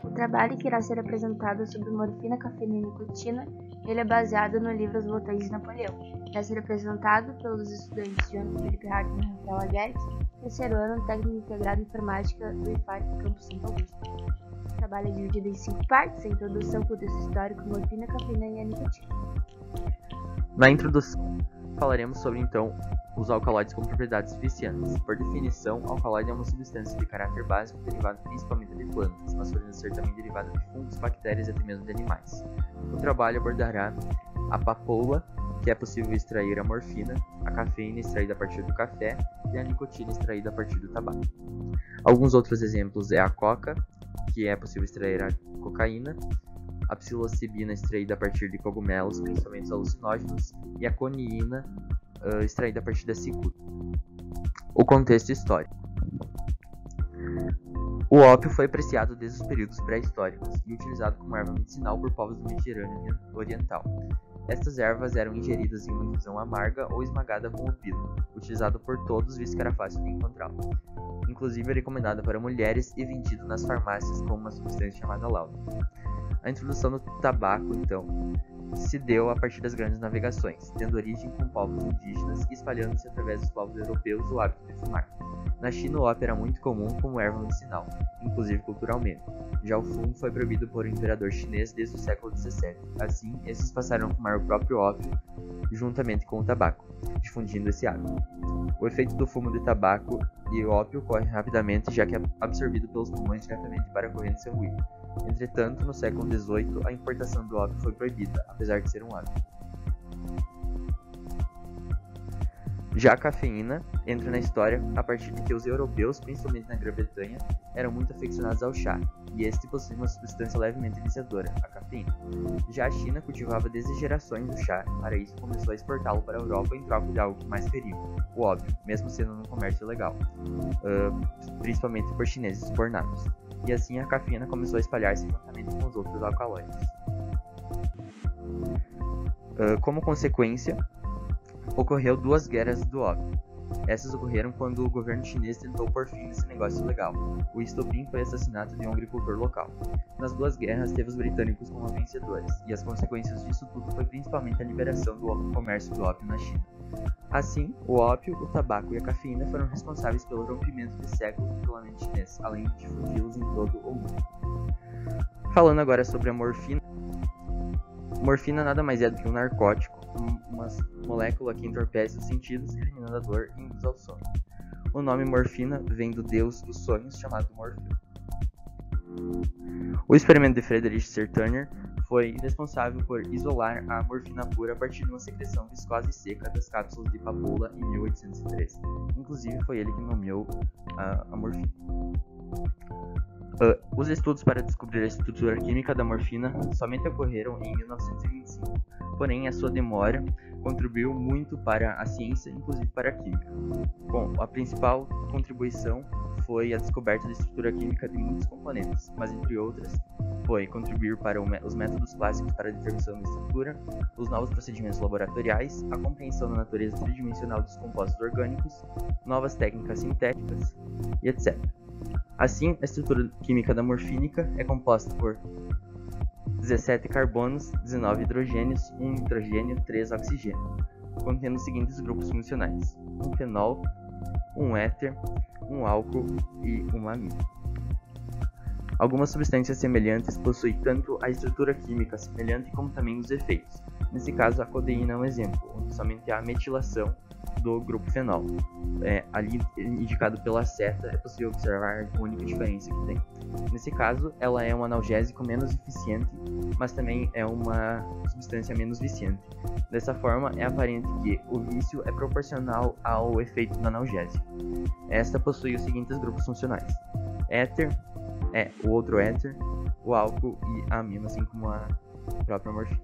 O trabalho que irá ser apresentado sobre morfina, cafeína e nicotina, ele é baseado no livro Os Botões de Napoleão. Vai ser apresentado pelos estudantes João Felipe Hartmann e Rafael Aguerres, terceiro ano, técnico integrado em informática do IFAC, campus Santo Augusto. O trabalho é dividido em 5 partes: a introdução, contexto histórico, morfina, cafeína e a nicotina. Na introdução, falaremos sobre, então, os alcaloides com propriedades viciantes. Por definição, alcaloide é uma substância de caráter básico derivada principalmente de plantas, mas podendo ser também derivada de fungos, bactérias e até mesmo de animais. O trabalho abordará a papoula, que é possível extrair a morfina, a cafeína extraída a partir do café e a nicotina extraída a partir do tabaco. Alguns outros exemplos é a coca, que é possível extrair a cocaína, a psilocibina extraída a partir de cogumelos, principalmente os alucinógenos, e a coniina extraída a partir da cicuta. O contexto histórico. O ópio foi apreciado desde os períodos pré-históricos e utilizado como erva medicinal por povos do Mediterrâneo Oriental. Estas ervas eram ingeridas em uma infusão amarga ou esmagada com o pilo, utilizado por todos visto que era fácil de encontrá-lo. Inclusive é recomendada para mulheres e vendido nas farmácias como uma substância chamada lauda. A introdução do tabaco, então, se deu a partir das grandes navegações, tendo origem com povos indígenas e espalhando-se através dos povos europeus o hábito de fumar. Na China, o ópio era muito comum como erva medicinal, inclusive culturalmente. Já o fumo foi proibido por um imperador chinês desde o século XVII. Assim, esses passaram a fumar o próprio ópio juntamente com o tabaco, difundindo esse hábito. O efeito do fumo de tabaco e ópio ocorre rapidamente, já que é absorvido pelos pulmões diretamente para a corrente sanguínea. Entretanto, no século XVIII, a importação do ópio foi proibida, apesar de ser um hábito. Já a cafeína entra na história a partir de que os europeus, principalmente na Grã-Bretanha, eram muito aficionados ao chá, e este possui uma substância levemente viciadora, a cafeína. Já a China cultivava desde gerações o chá, para isso começou a exportá-lo para a Europa em troca de algo que mais queriam, o ópio, mesmo sendo no comércio ilegal, principalmente por chineses subornados. E assim a cafeína começou a espalhar-se juntamente com os outros alcaloides. Como consequência, ocorreu 2 guerras do ópio. Essas ocorreram quando o governo chinês tentou pôr fim nesse negócio ilegal. O estopim foi o assassinato de um agricultor local. Nas 2 guerras teve os britânicos como vencedores, e as consequências disso tudo foi principalmente a liberação do comércio do ópio na China. Assim, o ópio, o tabaco e a cafeína foram responsáveis pelo rompimento de séculos do isolamento chinês, além de difundi-los em todo o mundo. Falando agora sobre a morfina. Morfina nada mais é do que um narcótico, uma molécula que entorpece os sentidos, eliminando a dor e induz ao sono. O nome morfina vem do deus dos sonhos chamado Morfeu. O experimento de Friedrich Sertõner foi responsável por isolar a morfina pura a partir de uma secreção viscosa e seca das cápsulas de papoula em 1813. Inclusive foi ele que nomeou a morfina. Os estudos para descobrir a estrutura química da morfina somente ocorreram em 1925, porém a sua demora contribuiu muito para a ciência, inclusive para a química. Bom, a principal contribuição foi a descoberta da estrutura química de muitos componentes, mas entre outras foi contribuir para os métodos clássicos para a determinação da estrutura, os novos procedimentos laboratoriais, a compreensão da natureza tridimensional dos compostos orgânicos, novas técnicas sintéticas e etc. Assim, a estrutura química da morfínica é composta por 17 carbonos, 19 hidrogênios, 1 nitrogênio, 3 oxigênio, contendo os seguintes grupos funcionais: um fenol, um éter, um álcool e uma amina. Algumas substâncias semelhantes possuem tanto a estrutura química semelhante como também os efeitos. Nesse caso, a codeína é um exemplo, onde somente há metilação do grupo fenol. Ali indicado pela seta, é possível observar a única diferença que tem. Nesse caso, ela é um analgésico menos eficiente, mas também é uma substância menos viciante. Dessa forma, é aparente que o vício é proporcional ao efeito do analgésico. Esta possui os seguintes grupos funcionais: éter, o outro éter, o álcool e a amina, assim como a própria morfina.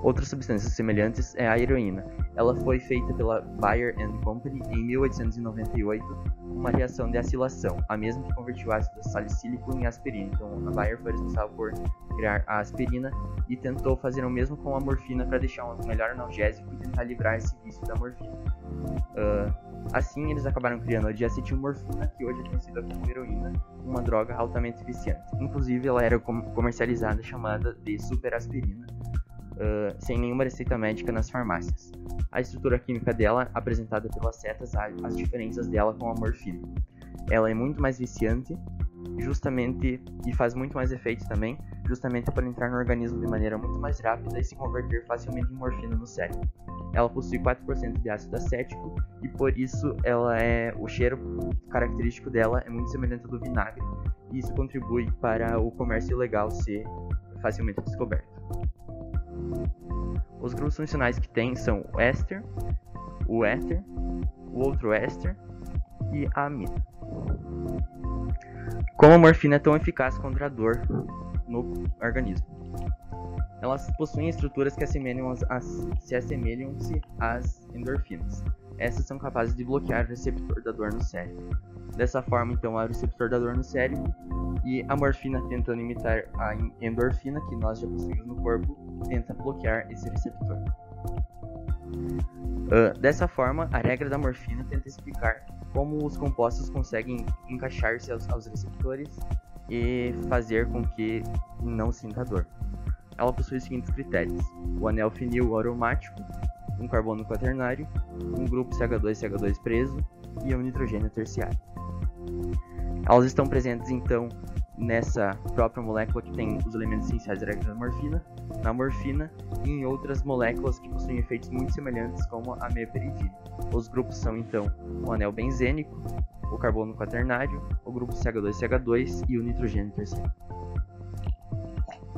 Outras substâncias semelhantes é a heroína. Ela foi feita pela Bayer & Company em 1898, uma reação de acilação, a mesma que convertiu ácido salicílico em aspirina. Então, a Bayer foi responsável por criar a aspirina e tentou fazer o mesmo com a morfina para deixar um melhor analgésico e tentar livrar esse vício da morfina. Assim, eles acabaram criando a diacetilmorfina, que hoje é conhecida como heroína, uma droga altamente viciante. Inclusive, ela era comercializada chamada de superaspirina, sem nenhuma receita médica nas farmácias. A estrutura química dela, apresentada pelas setas, as diferenças dela com a morfina. Ela é muito mais viciante, justamente, e faz muito mais efeito também, justamente para entrar no organismo de maneira muito mais rápida e se converter facilmente em morfina no cérebro. Ela possui 4% de ácido acético e por isso o cheiro característico dela é muito semelhante ao do vinagre, e isso contribui para o comércio ilegal ser facilmente descoberto. Os grupos funcionais que tem são o éster, o éter, o outro éster e a amina. Como a morfina é tão eficaz contra a dor no organismo? Elas possuem estruturas que se assemelham-se às endorfinas. Essas são capazes de bloquear o receptor da dor no cérebro. Dessa forma, então, há o receptor da dor no cérebro e a morfina, tentando imitar a endorfina que nós já possuímos no corpo, tenta bloquear esse receptor. Dessa forma, a regra da morfina tenta explicar como os compostos conseguem encaixar-se aos receptores e fazer com que não sinta dor. Ela possui os seguintes critérios: o anel fenil aromático, um carbono quaternário, um grupo CH2 preso e um nitrogênio terciário. Elas estão presentes então nessa própria molécula que tem os elementos essenciais da regra da morfina, na morfina e em outras moléculas que possuem efeitos muito semelhantes, como a meperidina. Os grupos são então o anel benzênico, o carbono quaternário, o grupo CH2 e o nitrogênio terciário.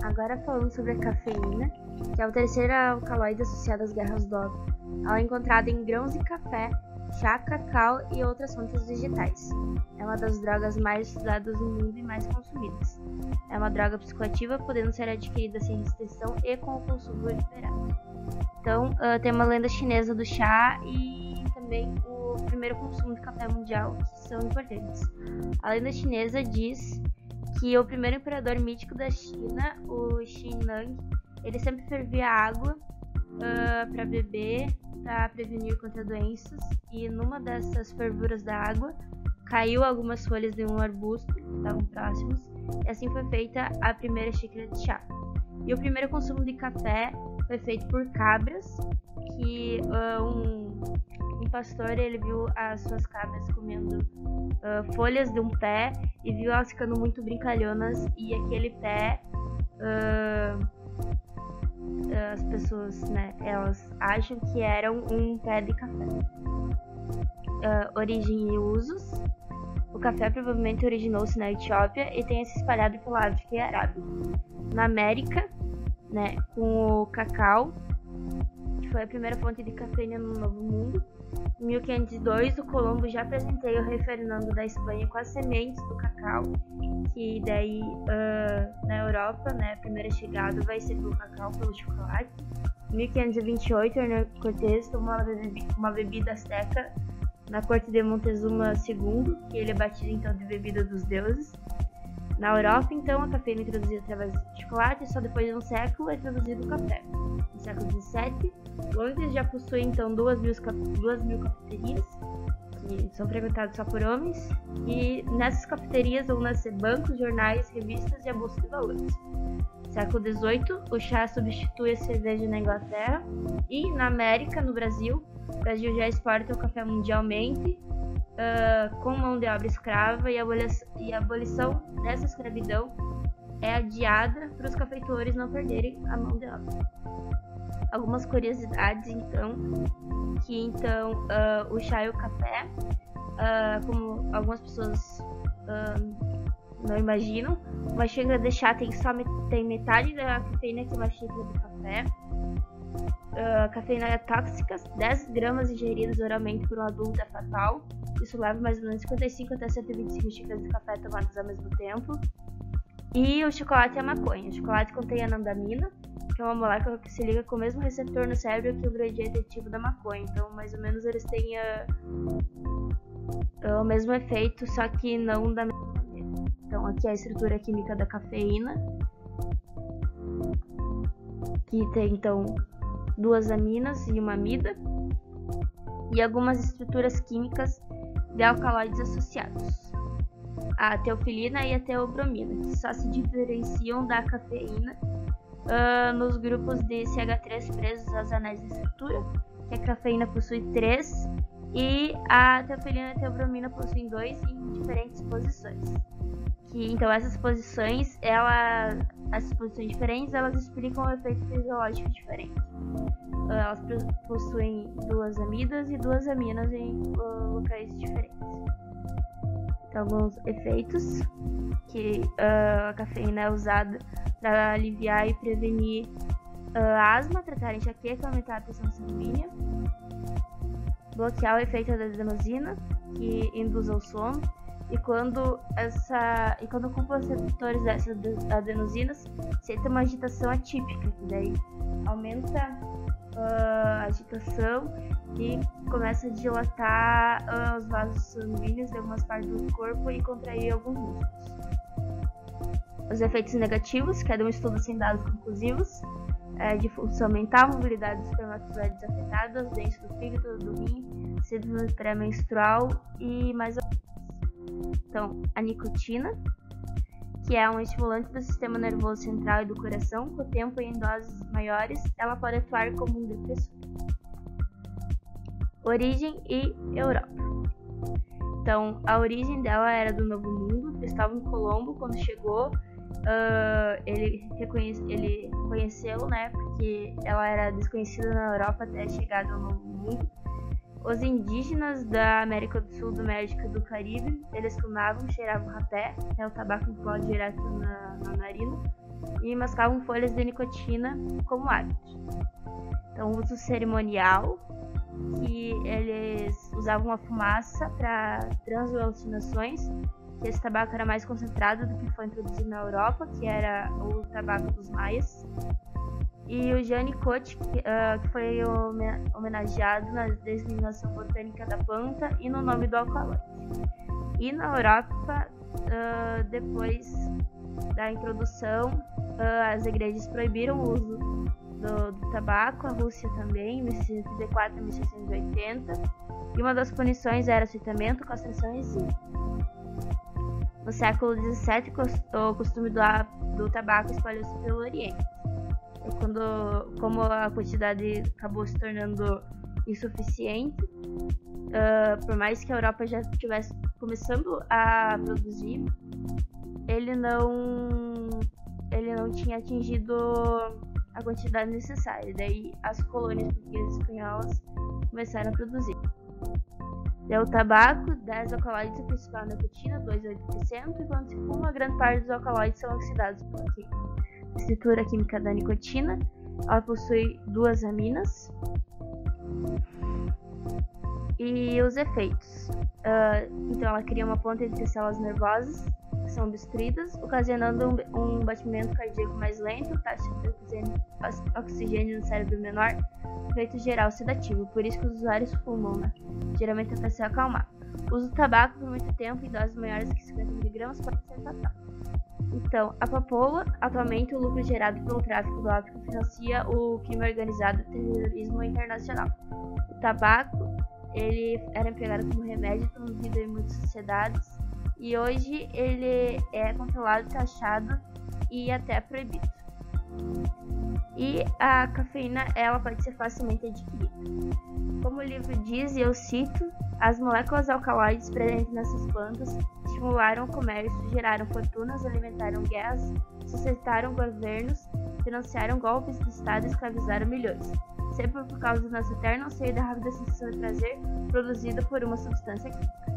Agora falando sobre a cafeína, que é o terceiro alcaloide associado às guerras Dove. Ela é encontrada em grãos de café, chá, cacau e outras fontes vegetais. É uma das drogas mais estudadas no mundo e mais consumidas. É uma droga psicoativa, podendo ser adquirida sem restrição e com o consumo liberado. Então, tem uma lenda chinesa do chá e também o primeiro consumo de café mundial, que são importantes. A lenda chinesa diz que o primeiro imperador mítico da China, o Xinlang, ele sempre fervia água para beber, para prevenir contra doenças, e numa dessas fervuras da água caiu algumas folhas de um arbusto que estavam próximos, e assim foi feita a primeira xícara de chá. E o primeiro consumo de café foi feito por cabras, que um pastor ele viu as suas cabras comendo folhas de um pé e viu elas ficando muito brincalhonas, e aquele pé as pessoas, né, elas acham que era um pé de café. Origem e usos. O café provavelmente originou-se na Etiópia e tenha se espalhado pela África e Arábia. Na América, né, com o cacau, que foi a primeira fonte de cafeína no Novo Mundo. Em 1502, o Colombo já presenteia o rei Fernando da Espanha com as sementes do cacau, que daí na Europa, né, a primeira chegada vai ser pelo cacau, pelo chocolate. Em 1528, Hernán Cortés tomou uma bebida azteca na corte de Montezuma II, que ele é batido então de bebida dos deuses. Na Europa, então, a cafeína é introduzida através do chocolate, e só depois de um século é introduzido o café. No século XVII, Londres já possui então 2.000 cafeterias, que são frequentadas só por homens, e nessas cafeterias vão nascer bancos, jornais, revistas e a bolsa de valores. No século XVIII, o chá substitui a cerveja na Inglaterra, e na América, no Brasil, o Brasil já exporta o café mundialmente, com mão de obra escrava, e a abolição dessa escravidão é adiada para os cafeicultores não perderem a mão de obra. Algumas curiosidades, então, o chá e o café, como algumas pessoas não imaginam, uma xícara de chá tem metade da cafeína que uma xícara de café. Cafeína é tóxica, 10 gramas ingeridas oralmente por um adulto é fatal. Isso leva mais ou menos 55 até 125 xícaras de café tomadas ao mesmo tempo. E o chocolate é a maconha. O chocolate contém anandamina, que que é uma molécula que se liga com o mesmo receptor no cérebro que o ingrediente ativo da maconha. Então, mais ou menos, eles têm o mesmo efeito, só que não da mesma maneira. Então, aqui é a estrutura química da cafeína, que tem, então, 2 aminas e uma amida, e algumas estruturas químicas de alcaloides associados, a teofilina e a teobromina, que só se diferenciam da cafeína nos grupos de CH3 presos aos anéis de estrutura, que a cafeína possui 3 e a teofilina e a teobromina possuem 2 em diferentes posições. Então essas posições diferentes, elas explicam um efeito fisiológico diferente. Elas possuem 2 amidas e 2 aminas em locais diferentes. Então, alguns efeitos que a cafeína é usada para aliviar e prevenir asma, tratar enxaqueca, aumentar a pressão sanguínea, bloquear o efeito da adenosina, que induz ao sono, e quando ocupa os receptores dessas adenosinas, sente uma agitação atípica, que daí aumenta a agitação e começa a dilatar os vasos sanguíneos de algumas partes do corpo e contrair alguns músculos. Os efeitos negativos, que é de um estudo sem dados conclusivos, de função mental, mobilidade dos espermatozoides afetadas, doença do fígado, do rim, síndrome pré-menstrual e mais alguns. Então, a nicotina, que é um estimulante do sistema nervoso central e do coração, com o tempo e em doses maiores, ela pode atuar como um depressor. Origem e Europa. Então, a origem dela era do Novo Mundo. Cristóvão Colombo, quando chegou, ele reconheceu, né, porque ela era desconhecida na Europa até a chegada ao Novo Mundo. Os indígenas da América do Sul, do México e do Caribe, eles fumavam, cheiravam rapé, que é o tabaco em pó direto na narina, e mascavam folhas de nicotina como hábito. Então, o uso cerimonial, que eles usavam a fumaça para transalucinações, que esse tabaco era mais concentrado do que foi introduzido na Europa, que era o tabaco dos maias. E o Janicote, que foi homenageado na designação botânica da planta e no nome do alcaloide. E na Europa, depois da introdução, as igrejas proibiram o uso do tabaco, a Rússia também, em 1634 e 1680, e uma das punições era açoitamento, castração e exílio. No século XVII, o costume do tabaco espalhou-se pelo Oriente. Como a quantidade acabou se tornando insuficiente, por mais que a Europa já estivesse começando a produzir, ele não tinha atingido a quantidade necessária. Daí as colônias portuguesas e espanholas começaram a produzir. O tabaco, 10 alcaloides, o principal nicotina, 2,8%, e quando se fuma, grande parte dos alcaloides são oxidados por aqui. A estrutura química da nicotina, ela possui 2 aminas. E os efeitos, então ela cria uma ponte entre células nervosas que são obstruídas, ocasionando um batimento cardíaco mais lento, taxa de oxigênio no cérebro menor, efeito geral sedativo. Por isso que os usuários fumam, né? Geralmente é para se acalmar. O uso do tabaco por muito tempo em doses maiores que 50 mg pode ser fatal. Então, a papoula, atualmente o lucro gerado pelo tráfico do ópio financia o crime organizado e o terrorismo internacional. O tabaco, ele era empregado como remédio promovido em muitas sociedades e hoje ele é controlado, taxado e até proibido. E a cafeína, ela pode ser facilmente adquirida. Como o livro diz, e eu cito, as moléculas alcaloides presentes nessas plantas estimularam o comércio, geraram fortunas, alimentaram guerras, sustentaram governos, financiaram golpes de Estado e escravizaram milhões, sempre por causa do nosso eterno anseio da rápida sensação de prazer produzida por uma substância química.